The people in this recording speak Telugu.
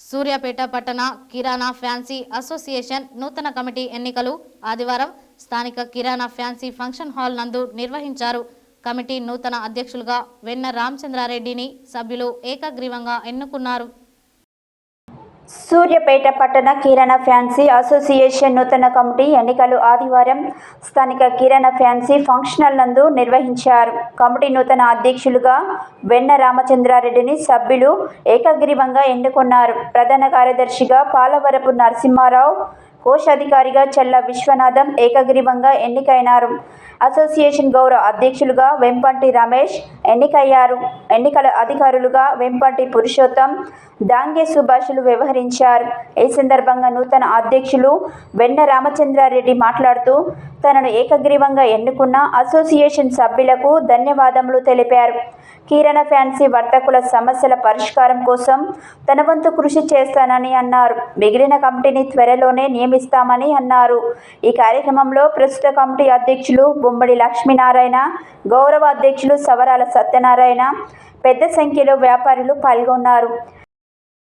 సూర్యాపేట పట్టణ కిరాణా ఫ్యాన్సీ అసోసియేషన్ నూతన కమిటీ ఎన్నికలు ఆదివారం స్థానిక కిరాణా ఫ్యాన్సీ ఫంక్షన్ హాల్ నందు నిర్వహించారు. కమిటీ నూతన అధ్యక్షులుగా వెన్న రామచంద్రారెడ్డిని సభ్యులు ఏకగ్రీవంగా ఎన్నుకున్నారు. సూర్యాపేట పట్టణ కిరాణా ఫ్యాన్సీ అసోసియేషన్ నూతన కమిటీ ఎన్నికలు ఆదివారం స్థానిక కిరాణా ఫ్యాన్సీ ఫంక్షనల్ నందు నిర్వహించారు. కమిటీ నూతన అధ్యక్షులుగా వెన్న రామచంద్రారెడ్డిని సభ్యులు ఏకగ్రీవంగా ఎన్నుకున్నారు. ప్రధాన కార్యదర్శిగా పాలవరపు నరసింహారావు, కోశాధికారిగా చల్ల విశ్వనాథం ఏకగ్రీవంగా ఎన్నికైనారు. అసోసియేషన్ గౌరవ అధ్యక్షులుగా వెంపంటి రమేష్ ఎన్నికయ్యారు. ఎన్నికల అధికారులుగా వెంపంటి పురుషోత్తం, దాంగే సుభాషులు వ్యవహరించారు. ఈ సందర్భంగా నూతన అధ్యక్షులు వెన్న రామచంద్రారెడ్డి మాట్లాడుతూ తనను ఏకగ్రీవంగా ఎన్నుకున్న అసోసియేషన్ సభ్యులకు ధన్యవాదములు తెలిపారు. కిరాణా ఫ్యాన్సీ వర్తకుల సమస్యల పరిష్కారం కోసం తన వంతు కృషి చేస్తానని అన్నారు. మిగిలిన కమిటీని త్వరలోనే నియమిస్తామని అన్నారు. ఈ కార్యక్రమంలో ప్రస్తుత కమిటీ అధ్యక్షులు బొమ్మడి లక్ష్మీనారాయణ, గౌరవ అధ్యక్షులు సవరాల సత్యనారాయణ, పెద్ద సంఖ్యలో వ్యాపారులు పాల్గొన్నారు.